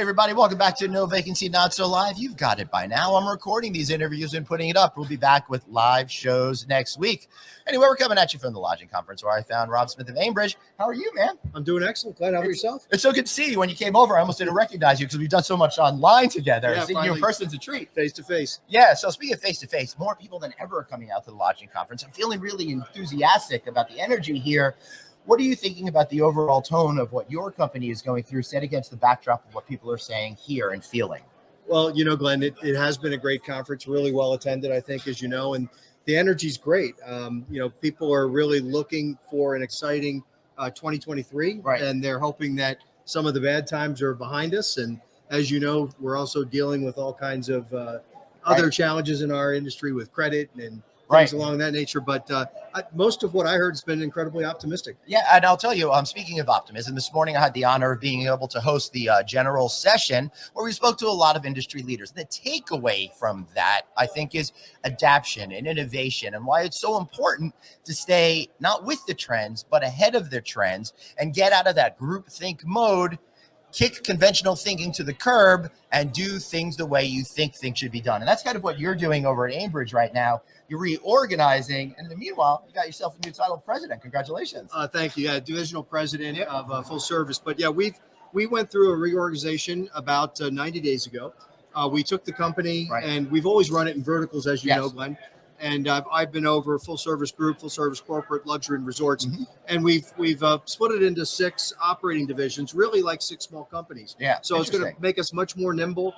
Hey, everybody, welcome back to No Vacancy, Not So Live. You've got it by now. I'm recording these interviews and putting it up. We'll be back with live shows next week. Anyway, we're coming at you from the lodging conference where I found Rob Smith of Aimbridge. How are you, man? I'm doing excellent. Glad. How about yourself? It's so good to see you. When you came over, I almost didn't recognize you because we've done so much online together. Yeah, Seeing you in person's a treat. Face to face. Yeah, so speaking of face-to-face, more people than ever are coming out to the lodging conference. I'm feeling really enthusiastic about the energy here. What are you thinking about the overall tone of what your company is going through, set against the backdrop of what people are saying here and feeling? Well, you know, Glenn, it has been a great conference, really well attended, I think, as you know, and the energy's great. People are really looking for an exciting 2023, right? And they're hoping that some of the bad times are behind us. And as you know, we're also dealing with all kinds of other challenges in our industry with credit and things along that nature. But most of what I heard has been incredibly optimistic. Yeah, and I'll tell you, speaking of optimism, this morning I had the honor of being able to host the general session where we spoke to a lot of industry leaders. The takeaway from that, I think, is adaptation and innovation and why it's so important to stay not with the trends, but ahead of the trends and get out of that groupthink mode, kick conventional thinking to the curb and do things the way you think things should be done. And that's kind of what you're doing over at Aimbridge right now. You're reorganizing. And in the meanwhile, you got yourself a new title, president. Congratulations. Thank you. Yeah, divisional president of full service. But yeah, we went through a reorganization about 90 days ago. We took the company and we've always run it in verticals, as you know, Glenn. And I've been over full service group, full service corporate, luxury and resorts. Mm-hmm. And we've split it into 6 operating divisions, really like 6 small companies. Yeah. So it's going to make us much more nimble,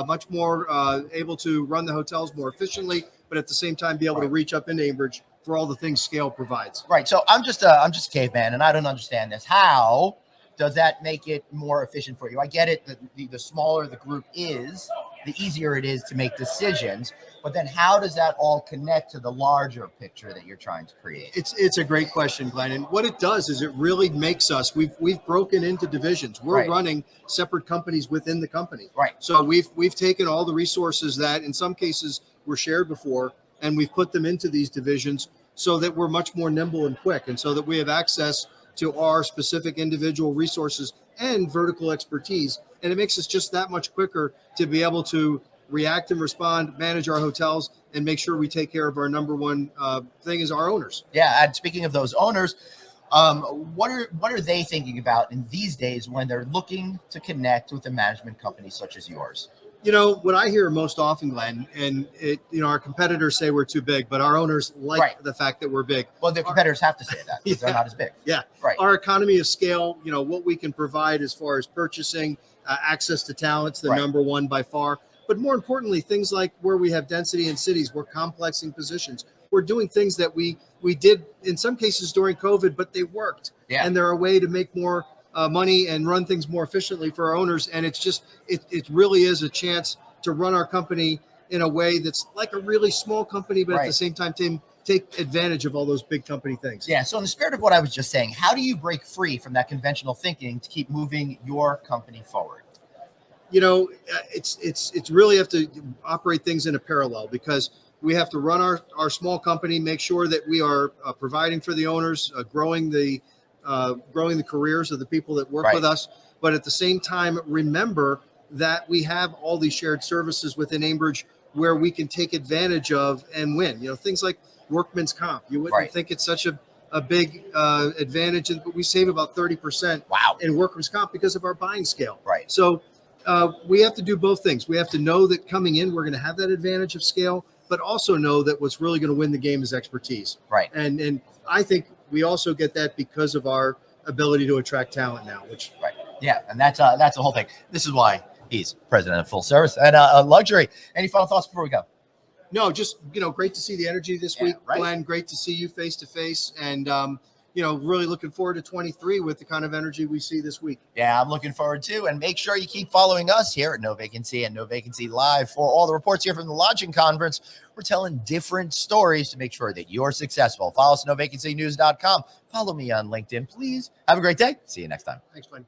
much more able to run the hotels more efficiently, but at the same time be able to reach up into Aimbridge for all the things scale provides. Right. So I'm just a caveman and I don't understand this. How does that make it more efficient for you? I get it that the smaller the group is, the easier it is to make decisions. But then how does that all connect to the larger picture that you're trying to create? It's a great question, Glenn. And what it does is it really makes us, we've broken into divisions. We're running separate companies within the company. Right. So we've taken all the resources that in some cases were shared before, and we've put them into these divisions so that we're much more nimble and quick, and so that we have access to our specific individual resources and vertical expertise. And it makes us just that much quicker to be able to react and respond, manage our hotels, and make sure we take care of our number one thing is our owners. Yeah, and speaking of those owners, what are they thinking about in these days when they're looking to connect with a management company such as yours? You know, what I hear most often, Glenn, and our competitors say we're too big, but our owners like the fact that we're big. Well, the competitors have to say that because they're not as big. Yeah. Right. Our economy of scale, what we can provide as far as purchasing, access to talent's the number one by far. But more importantly, things like where we have density in cities, we're complexing positions. We're doing things that we did in some cases during COVID, but they worked. Yeah. And they're a way to make more money and run things more efficiently for our owners. And it's just, it really is a chance to run our company in a way that's like a really small company, but at the same time, take advantage of all those big company things. Yeah. So in the spirit of what I was just saying, how do you break free from that conventional thinking to keep moving your company forward? It's really have to operate things in a parallel, because we have to run our small company, make sure that we are providing for the owners, growing the careers of the people that work with us. But at the same time, remember that we have all these shared services within Aimbridge where we can take advantage of and win. Things like workman's comp. You wouldn't think it's such a big advantage, but we save about 30% in workman's comp because of our buying scale. Right. So we have to do both things. We have to know that coming in, we're going to have that advantage of scale, but also know that what's really going to win the game is expertise. Right. And I think we also get that because of our ability to attract talent now, which. Right. Yeah. And that's the whole thing. This is why he's president of full service and luxury. Any final thoughts before we go? No, just, great to see the energy this week, Glenn. Great to see you face to face. And, really looking forward to 23 with the kind of energy we see this week. Yeah, I'm looking forward to. And make sure you keep following us here at No Vacancy and No Vacancy Live for all the reports here from the lodging conference. We're telling different stories to make sure that you're successful. Follow us at novacancynews.com. Follow me on LinkedIn, please. Have a great day. See you next time. Thanks, Glenn.